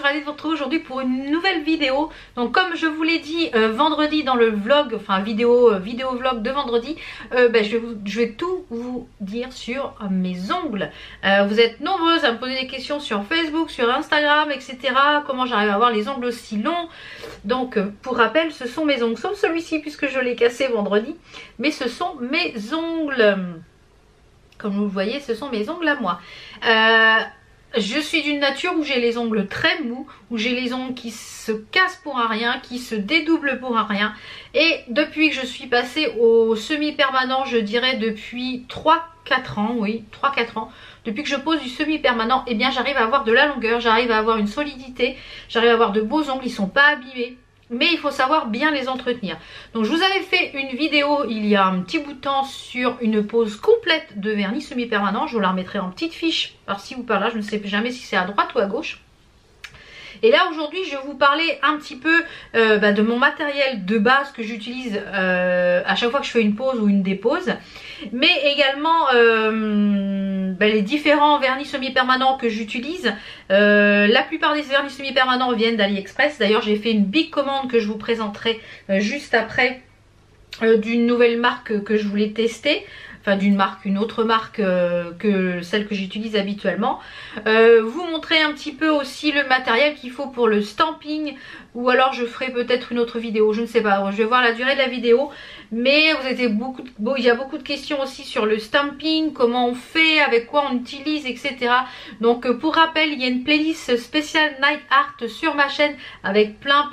ravie de vous retrouver aujourd'hui pour une nouvelle vidéo. Donc comme je vous l'ai dit vendredi dans le vlog, enfin vidéo vlog de vendredi, je vais tout vous dire sur mes ongles. Vous êtes nombreuses à me poser des questions sur Facebook, sur Instagram, etc. Comment j'arrive à avoir les ongles aussi longs. Donc pour rappel, ce sont mes ongles, sauf celui-ci puisque je l'ai cassé vendredi. Mais ce sont mes ongles. Comme vous le voyez, ce sont mes ongles à moi. Je suis d'une nature où j'ai les ongles très mous, où j'ai les ongles qui se cassent pour un rien, qui se dédoublent pour un rien. Et depuis que je suis passée au semi-permanent, je dirais depuis 3-4 ans, oui, 3-4 ans, depuis que je pose du semi-permanent, eh bien j'arrive à avoir de la longueur, j'arrive à avoir une solidité, j'arrive à avoir de beaux ongles, ils ne sont pas abîmés. Mais il faut savoir bien les entretenir. Donc je vous avais fait une vidéo il y a un petit bout de temps sur une pose complète de vernis semi-permanent. Je vous la remettrai en petite fiche par-ci ou par-là. Je ne sais jamais si c'est à droite ou à gauche. Et là aujourd'hui je vais vous parler un petit peu de mon matériel de base que j'utilise à chaque fois que je fais une pose ou une dépose. Mais également les différents vernis semi-permanents que j'utilise. La plupart des vernis semi-permanents viennent d'AliExpress. D'ailleurs j'ai fait une big commande que je vous présenterai juste après d'une nouvelle marque que je voulais tester. Enfin d'une marque, une autre marque que celle que j'utilise habituellement. Vous montrer un petit peu aussi le matériel qu'il faut pour le stamping, ou alors je ferai peut-être une autre vidéo, je ne sais pas, je vais voir la durée de la vidéo. Mais il y a beaucoup de questions aussi sur le stamping, comment on fait, avec quoi on utilise, etc. Donc pour rappel, il y a une playlist spéciale Night Art sur ma chaîne avec plein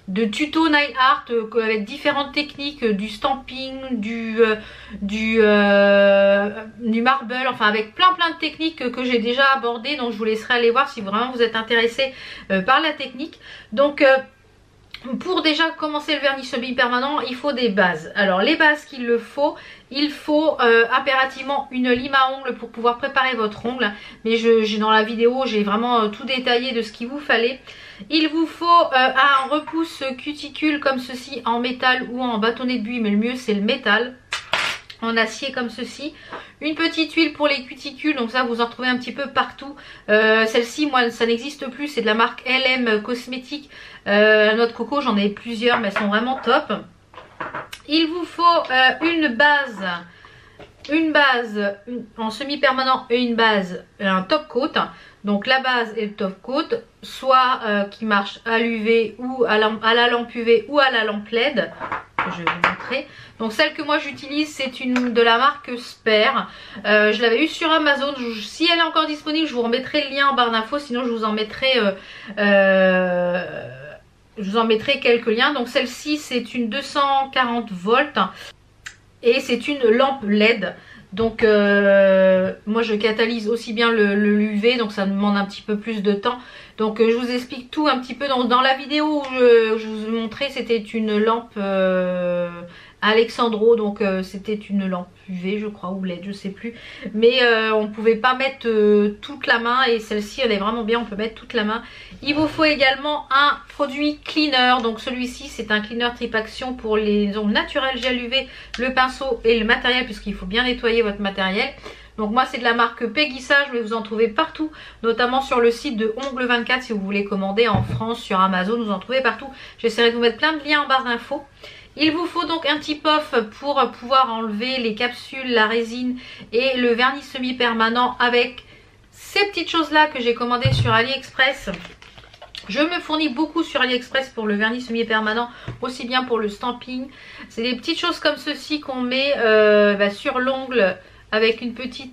de tutos Night Art avec différentes techniques, du stamping, du marble, enfin avec plein de techniques que j'ai déjà abordées. Donc je vous laisserai aller voir si vraiment vous êtes intéressé par la technique. Donc pour déjà commencer le vernis semi-permanent, il faut des bases. Alors les bases il faut impérativement une lime à ongles pour pouvoir préparer votre ongle. Mais dans la vidéo, j'ai vraiment tout détaillé de ce qu'il vous fallait. Il vous faut un repousse cuticule comme ceci en métal ou en bâtonnet de buis, mais le mieux c'est le métal. En acier comme ceci, une petite huile pour les cuticules, donc ça vous en retrouvez un petit peu partout. Celle-ci, moi ça n'existe plus, c'est de la marque LM Cosmétique, la noix de coco, j'en ai plusieurs mais elles sont vraiment top. Il vous faut une base en semi-permanent et une base, un top coat. Donc la base et le top coat, soit qui marche à l'UV ou à la lampe UV ou à la lampe LED. Je vais vous montrer. Donc celle que moi j'utilise, c'est une de la marque Spare. Je l'avais eu sur Amazon. Si elle est encore disponible, je vous remettrai le lien en barre d'infos. Sinon je vous en mettrai quelques liens. Donc celle-ci c'est une 240 volts et c'est une lampe LED. Donc moi je catalyse aussi bien le UV, donc ça demande un petit peu plus de temps. Donc je vous explique tout un petit peu dans la vidéo où je vous ai montré, c'était une lampe Alexandro, donc c'était une lampe UV je crois, ou LED, je sais plus. Mais on pouvait pas mettre toute la main, et celle-ci elle est vraiment bien, on peut mettre toute la main. Il vous faut également un produit cleaner, donc celui-ci c'est un cleaner triple action pour les ongles naturels, gel UV, le pinceau et le matériel, puisqu'il faut bien nettoyer votre matériel. Donc moi c'est de la marque Peggy Sage, mais vous en trouvez partout, notamment sur le site de Ongle 24 si vous voulez commander en France, sur Amazon, vous en trouvez partout. J'essaierai de vous mettre plein de liens en barre d'infos. Il vous faut donc un petit puff pour pouvoir enlever les capsules, la résine et le vernis semi-permanent avec ces petites choses là que j'ai commandées sur AliExpress. Je me fournis beaucoup sur AliExpress pour le vernis semi-permanent, aussi bien pour le stamping. C'est des petites choses comme ceci qu'on met sur l'ongle avec un petit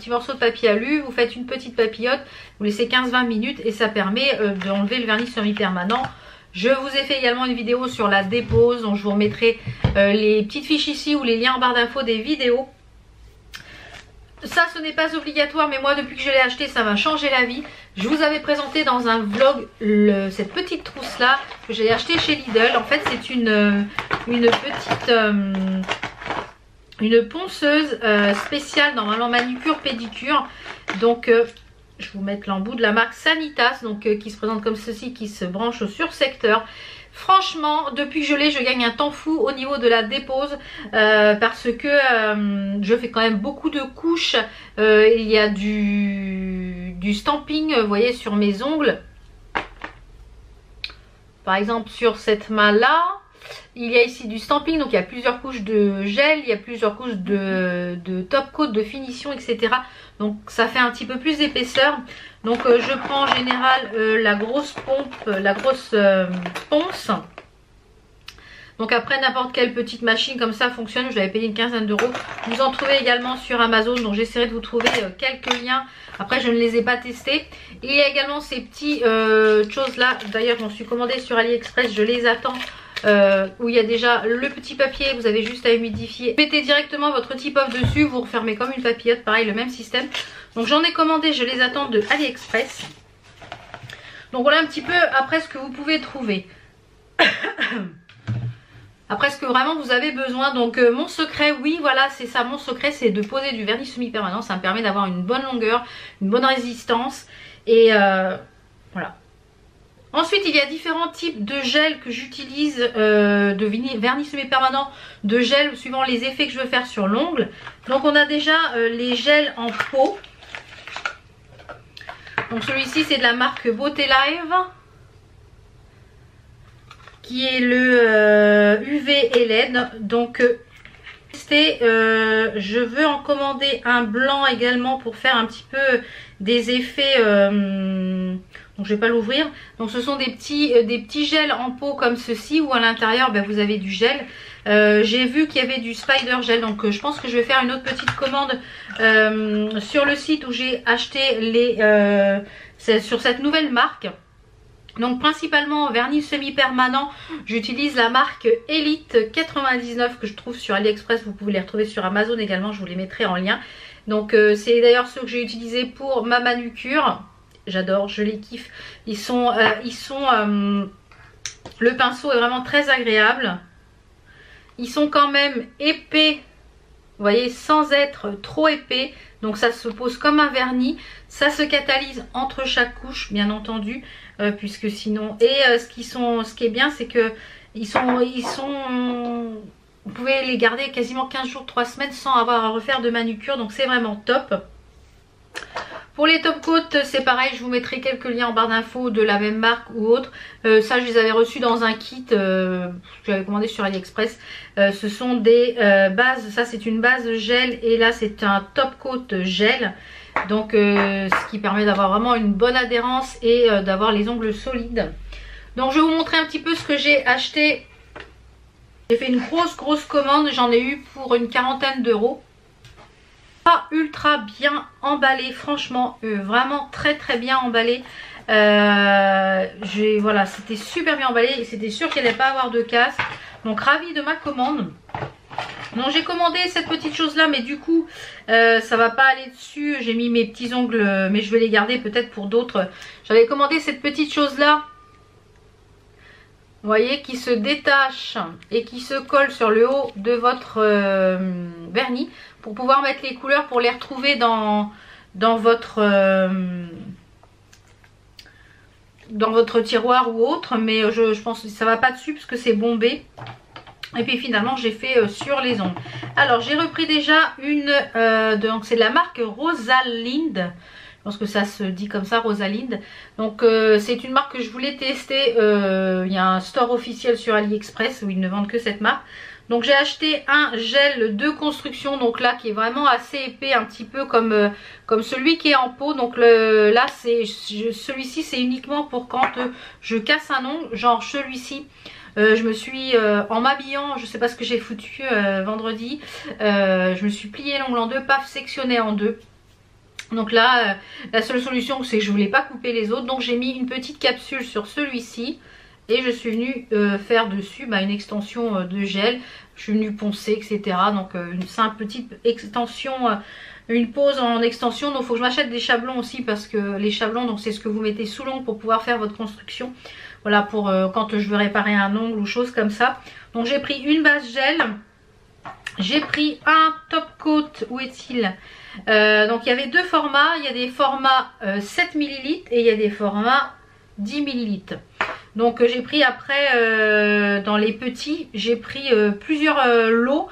morceau de papier alu. Vous faites une petite papillote, vous laissez 15-20 minutes et ça permet d'enlever le vernis semi-permanent. Je vous ai fait également une vidéo sur la dépose, donc je vous remettrai les petites fiches ici ou les liens en barre d'infos des vidéos. Ça ce n'est pas obligatoire, mais moi depuis que je l'ai acheté ça m'a changé la vie. Je vous avais présenté dans un vlog cette petite trousse là que j'ai acheté chez Lidl. En fait c'est une ponceuse spéciale, normalement manucure pédicure. Donc je vais vous mettre l'embout de la marque Sanitas, donc qui se présente comme ceci, qui se branche au sursecteur. Franchement, depuis que je l'ai, je gagne un temps fou au niveau de la dépose parce que je fais quand même beaucoup de couches. Il y a du stamping, vous voyez, sur mes ongles. Par exemple, sur cette main-là, il y a ici du stamping, donc il y a plusieurs couches de gel, il y a plusieurs couches de top coat, de finition, etc. Donc ça fait un petit peu plus d'épaisseur. Donc je prends en général la grosse pompe, la grosse ponce. Donc après n'importe quelle petite machine comme ça fonctionne, je l'avais payé une quinzaine d'euros. Vous en trouvez également sur Amazon, donc j'essaierai de vous trouver quelques liens. Après je ne les ai pas testés. Il y a également ces petites choses là, d'ailleurs j'en suis commandé sur AliExpress, je les attends. Où il y a déjà le petit papier, vous avez juste à humidifier. Mettez directement votre tip-off dessus, vous refermez comme une papillote, pareil le même système. Donc j'en ai commandé, je les attends de AliExpress. Donc voilà un petit peu après ce que vous pouvez trouver. Après ce que vraiment vous avez besoin. Donc mon secret, oui voilà c'est ça, mon secret c'est de poser du vernis semi-permanent. Ça me permet d'avoir une bonne longueur, une bonne résistance. Et voilà. Ensuite il y a différents types de gel que j'utilise, de vernis semi-permanent, de gel suivant les effets que je veux faire sur l'ongle. Donc on a déjà les gels en peau. Donc celui-ci c'est de la marque Beauté Live, qui est le UV et LED. Donc je veux en commander un blanc également pour faire un petit peu des effets. Donc je vais pas l'ouvrir. Donc ce sont des petits gels en peau comme ceci, où à l'intérieur vous avez du gel. J'ai vu qu'il y avait du spider gel, donc je pense que je vais faire une autre petite commande sur le site où j'ai acheté sur cette nouvelle marque. Donc principalement vernis semi-permanent, j'utilise la marque Elite 99 que je trouve sur AliExpress. Vous pouvez les retrouver sur Amazon également, je vous les mettrai en lien. Donc c'est d'ailleurs ceux que j'ai utilisés pour ma manucure. J'adore, je les kiffe. Le pinceau est vraiment très agréable. Ils sont quand même épais, vous voyez, sans être trop épais. Donc ça se pose comme un vernis. Ça se catalyse entre chaque couche, bien entendu, puisque sinon... Et ce qui est bien, c'est que vous pouvez les garder quasiment 15 jours, 3 semaines sans avoir à refaire de manucure. Donc c'est vraiment top. Pour les top coats, c'est pareil, je vous mettrai quelques liens en barre d'infos de la même marque ou autre. Ça, je les avais reçus dans un kit que j'avais commandé sur AliExpress. Ce sont des bases, ça c'est une base gel et là c'est un top coat gel. Donc ce qui permet d'avoir vraiment une bonne adhérence et d'avoir les ongles solides. Donc je vais vous montrer un petit peu ce que j'ai acheté. J'ai fait une grosse commande, j'en ai eu pour une quarantaine d'euros. Pas ultra bien emballé, franchement, vraiment très bien emballé. Voilà, c'était super bien emballé et c'était sûr qu'il n'allait pas avoir de casse. Donc ravie de ma commande. Donc j'ai commandé cette petite chose là, mais du coup ça va pas aller dessus. J'ai mis mes petits ongles, mais je vais les garder peut-être pour d'autres. J'avais commandé cette petite chose là, vous voyez, qui se détache et qui se colle sur le haut de votre vernis pour pouvoir mettre les couleurs, pour les retrouver dans votre tiroir ou autre. Mais je pense que ça va pas dessus parce que c'est bombé. Et puis finalement j'ai fait sur les ongles. Alors j'ai repris déjà une, donc c'est de la marque Rosalind. Je pense que ça se dit comme ça, Rosalind. Donc c'est une marque que je voulais tester. Il y a un store officiel sur AliExpress où ils ne vendent que cette marque. Donc j'ai acheté un gel de construction, donc là qui est vraiment assez épais, un petit peu comme celui qui est en peau. Donc là celui-ci c'est uniquement pour quand je casse un ongle, genre celui-ci. Je me suis, en m'habillant, je sais pas ce que j'ai foutu vendredi, je me suis plié l'ongle en deux, paf, sectionné en deux. Donc là, la seule solution c'est que je voulais pas couper les autres, donc j'ai mis une petite capsule sur celui-ci. Et je suis venue faire dessus une extension de gel. Je suis venue poncer, etc. Donc une simple petite extension, une pose en extension. Donc il faut que je m'achète des chablons aussi, parce que les chablons, donc c'est ce que vous mettez sous l'ongle pour pouvoir faire votre construction. Voilà, pour quand je veux réparer un ongle ou chose comme ça. Donc j'ai pris une base gel. J'ai pris un top coat. Où est-il? Donc il y avait deux formats. Il y a des formats 7 ml et il y a des formats 10 ml. Donc j'ai pris après dans les petits, j'ai pris plusieurs lots.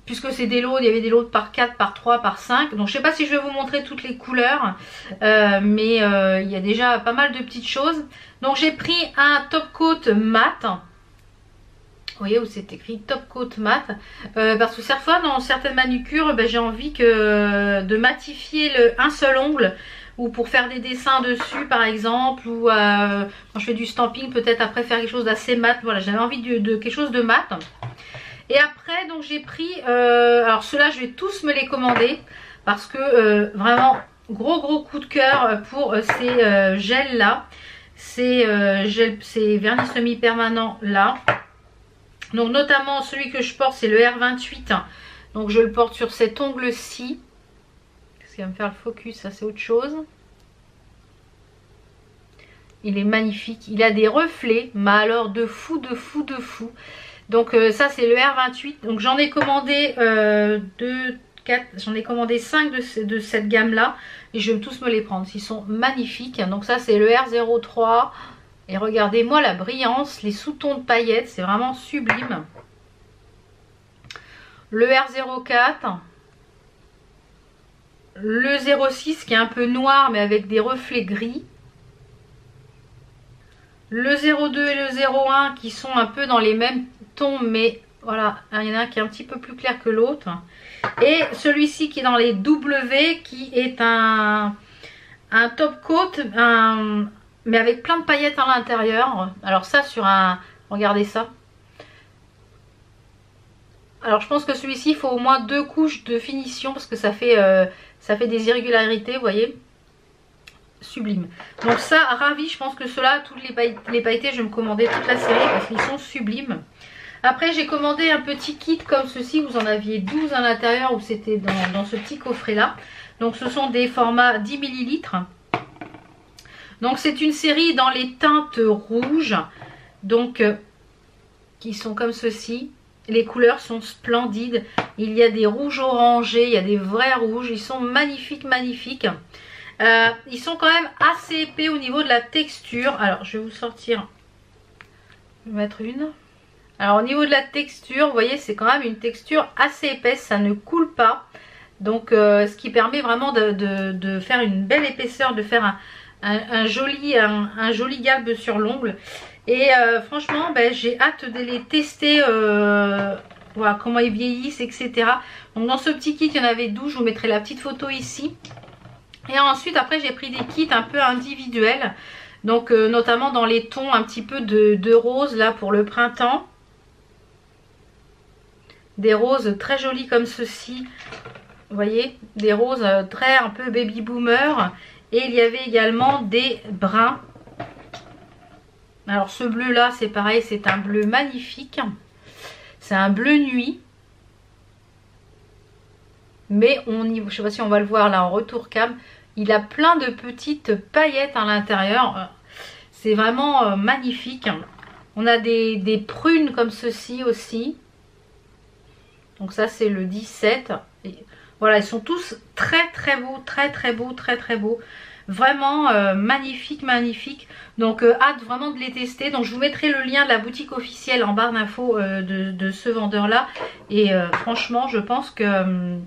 Puisque c'est des lots, il y avait des lots par 4, par 3, par 5. Donc je sais pas si je vais vous montrer toutes les couleurs. Mais il y a déjà pas mal de petites choses. Donc j'ai pris un top coat mat. Vous voyez où c'est écrit top coat mat. Parce que certaines fois dans certaines manucures, j'ai envie de matifier un seul ongle. Ou pour faire des dessins dessus par exemple. Ou quand je fais du stamping, peut-être après faire quelque chose d'assez mat. Voilà, j'avais envie de quelque chose de mat. Et après donc j'ai pris, alors ceux-là je vais tous me les commander parce que vraiment gros coup de cœur pour ces gels là, ces vernis semi-permanents là. Donc notamment celui que je porte c'est le R28, donc je le porte sur cet ongle-ci. Qu'est-ce qui va me faire le focus, ça c'est autre chose. Il est magnifique, il a des reflets, mais alors de fou. Donc ça c'est le R28. Donc j'en ai commandé 2, 4, j'en ai commandé 5 de cette gamme là. Et je vais tous me les prendre. Ils sont magnifiques. Donc ça c'est le R03. Et regardez-moi la brillance, les sous-tons de paillettes. C'est vraiment sublime. Le R04. Le 06 qui est un peu noir mais avec des reflets gris. Le 02 et le 01 qui sont un peu dans les mêmes tons, mais voilà, il y en a un qui est un petit peu plus clair que l'autre. Et celui-ci qui est dans les W, qui est un top coat, mais avec plein de paillettes à l'intérieur. Alors ça sur un... Regardez ça. Alors je pense que celui-ci, il faut au moins 2 couches de finition parce que ça fait des irrégularités, vous voyez. Sublime. Donc ça, ravi, je pense que ceux-là, toutes les pailletés, je vais me commander toute la série parce qu'ils sont sublimes. Après, j'ai commandé un petit kit comme ceci. Vous en aviez 12 à l'intérieur ou c'était dans ce petit coffret-là. Donc ce sont des formats 10 ml. Donc c'est une série dans les teintes rouges. Donc qui sont comme ceci. Les couleurs sont splendides. Il y a des rouges orangés, il y a des vrais rouges. Ils sont magnifiques. Ils sont quand même assez épais au niveau de la texture. Alors je vais vous sortir, je vais mettre une. Alors au niveau de la texture, vous voyez c'est quand même une texture assez épaisse, ça ne coule pas. Donc ce qui permet vraiment de faire une belle épaisseur, de faire un joli galbe sur l'ongle. Et franchement j'ai hâte de les tester, voilà comment ils vieillissent, etc. Donc dans ce petit kit il y en avait 12, je vous mettrai la petite photo ici. Et ensuite après j'ai pris des kits un peu individuels. Donc notamment dans les tons un petit peu de rose là pour le printemps. Des roses très jolies comme ceci. Vous voyez, des roses très un peu baby boomer. Et il y avait également des bruns. Alors ce bleu là c'est pareil, c'est un bleu magnifique. C'est un bleu nuit. Mais je ne sais pas si on va le voir là en retour cam, il a plein de petites paillettes à l'intérieur. C'est vraiment magnifique. On a des prunes comme ceci aussi. Donc ça c'est le 17. Et voilà, ils sont tous très beaux. Vraiment magnifique. Donc hâte vraiment de les tester. Donc je vous mettrai le lien de la boutique officielle en barre d'infos de ce vendeur là. Et franchement je pense que...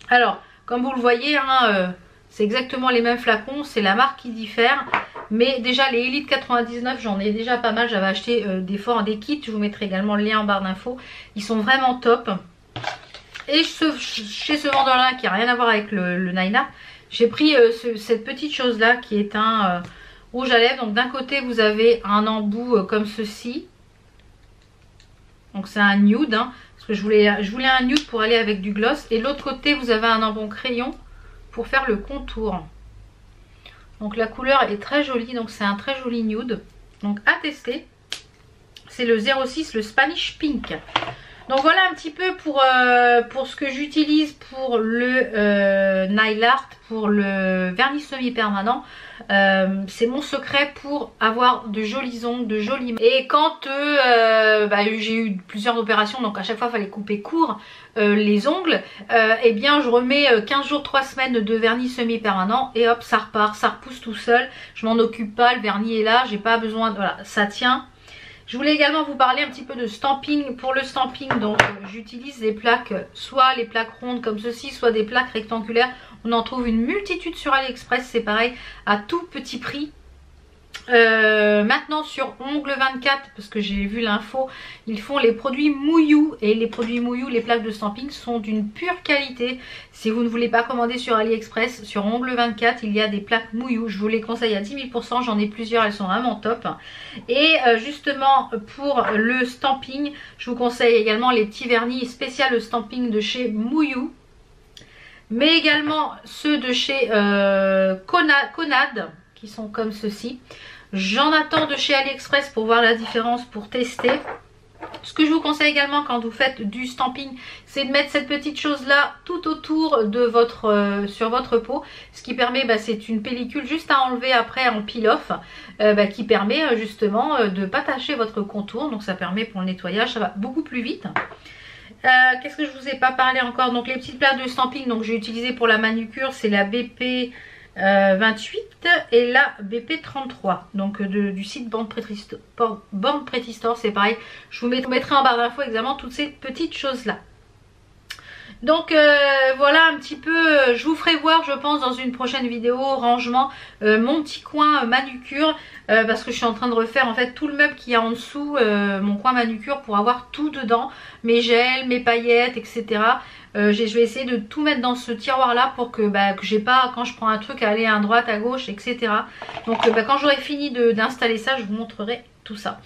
alors comme vous le voyez hein, c'est exactement les mêmes flacons, c'est la marque qui diffère. Mais déjà les Elite 99 j'en ai déjà pas mal. J'avais acheté des kits, je vous mettrai également le lien en barre d'infos. Ils sont vraiment top. Et chez ce vendeur là qui n'a rien à voir avec le Nine Art, j'ai pris cette petite chose là qui est un rouge à lèvres. Donc d'un côté vous avez un embout comme ceci. Donc c'est un nude hein, parce que je voulais un nude pour aller avec du gloss. Et l'autre côté vous avez un embout crayon pour faire le contour. Donc la couleur est très jolie, donc c'est un très joli nude. Donc à tester. C'est le 06, le Spanish Pink. Donc voilà un petit peu pour ce que j'utilise pour le nail art, pour le vernis semi-permanent. C'est mon secret pour avoir de jolis ongles, de jolis mains. Et quand j'ai eu plusieurs opérations, donc à chaque fois il fallait couper court les ongles, et bien je remets 15 jours, 3 semaines de vernis semi-permanent et hop ça repart, ça repousse tout seul. Je m'en occupe pas, le vernis est là, j'ai pas besoin de... Voilà, ça tient. Je voulais également vous parler un petit peu de stamping. Pour le stamping, donc j'utilise des plaques, soit les plaques rondes comme ceci, soit des plaques rectangulaires. On en trouve une multitude sur AliExpress, c'est pareil, à tout petit prix. Maintenant sur Ongle 24, parce que j'ai vu l'info, ils font les produits Mouillou, et les produits Mouillou, les plaques de stamping sont d'une pure qualité. Si vous ne voulez pas commander sur AliExpress, sur Ongle 24 il y a des plaques Mouillou, je vous les conseille à 10 000 %, j'en ai plusieurs, elles sont vraiment top. Et justement pour le stamping, je vous conseille également les petits vernis spécial stamping de chez Mouillou, mais également ceux de chez Conad, qui sont comme ceci. J'en attends de chez AliExpress pour voir la différence, pour tester. Ce que je vous conseille également quand vous faites du stamping, c'est de mettre cette petite chose là tout autour de votre sur votre peau. Ce qui permet, c'est une pellicule juste à enlever après en peel-off, qui permet justement de ne pas tacher votre contour. Donc ça permet pour le nettoyage, ça va beaucoup plus vite. Qu'est-ce que je vous ai pas parlé encore? Donc les petites plaques de stamping, donc j'ai utilisé pour la manucure, c'est la BP 28 et la BP 33, donc du site Born Pretty Store, c'est pareil. Je vous mettrai en barre d'infos exactement toutes ces petites choses là. Donc voilà un petit peu, je vous ferai voir je pense dans une prochaine vidéo rangement mon petit coin manucure, parce que je suis en train de refaire en fait tout le meuble qui est en dessous, mon coin manucure, pour avoir tout dedans, mes gels, mes paillettes, etc. Je vais essayer de tout mettre dans ce tiroir là pour que j'ai pas, quand je prends un truc, à aller à droite, à gauche, etc. Donc quand j'aurai fini d'installer ça, je vous montrerai tout ça.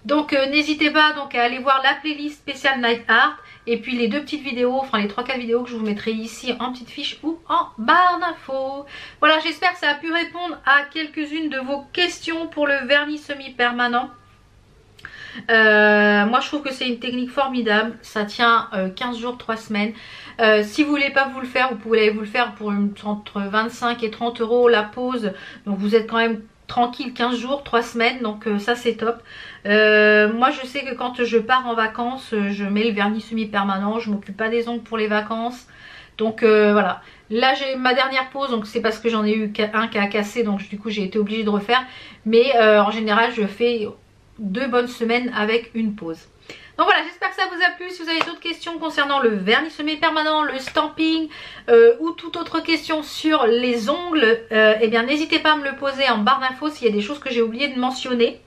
Donc n'hésitez pas donc à aller voir la playlist spéciale Night Art, et puis les deux petites vidéos, enfin les 3-4 vidéos que je vous mettrai ici en petite fiche ou en barre d'infos. Voilà, j'espère que ça a pu répondre à quelques-unes de vos questions pour le vernis semi-permanent. Moi je trouve que c'est une technique formidable, ça tient 15 jours, 3 semaines. Si vous voulez pas vous le faire, vous pouvez vous le faire pour entre 25 et 30 € la pause, donc vous êtes quand même tranquille 15 jours, 3 semaines, donc ça c'est top. Moi je sais que quand je pars en vacances, je mets le vernis semi-permanent, je m'occupe pas des ongles pour les vacances. Donc voilà, là j'ai ma dernière pause, donc c'est parce que j'en ai eu un qui a cassé, donc du coup j'ai été obligée de refaire. Mais en général je fais 2 bonnes semaines avec une pause. Donc voilà, j'espère que ça vous a plu. Si vous avez d'autres questions concernant le vernis semi-permanent, le stamping ou toute autre question sur les ongles, eh bien n'hésitez pas à me le poser en barre d'infos s'il y a des choses que j'ai oublié de mentionner.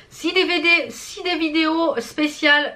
Si des vidéos spéciales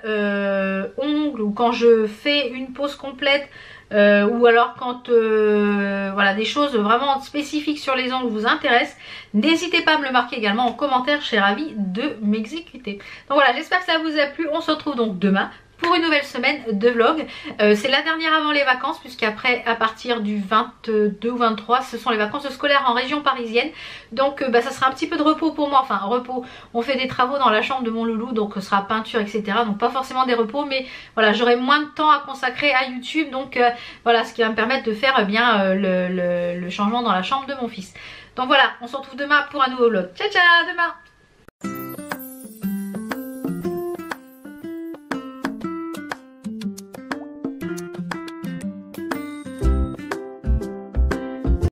ongles, ou quand je fais une pause complète, ou alors quand voilà, des choses vraiment spécifiques sur les ongles vous intéressent, n'hésitez pas à me le marquer également en commentaire, je serai ravie de m'exécuter. Donc voilà, j'espère que ça vous a plu. On se retrouve donc demain pour une nouvelle semaine de vlog. C'est la dernière avant les vacances, puisqu'après à partir du 22 ou 23 ce sont les vacances scolaires en région parisienne. Donc ça sera un petit peu de repos pour moi, enfin repos, on fait des travaux dans la chambre de mon loulou, donc ce sera peinture, etc. Donc pas forcément des repos, mais voilà, j'aurai moins de temps à consacrer à YouTube. Donc voilà, ce qui va me permettre de faire le changement dans la chambre de mon fils. Donc voilà, on se retrouve demain pour un nouveau vlog. Ciao ciao, à demain.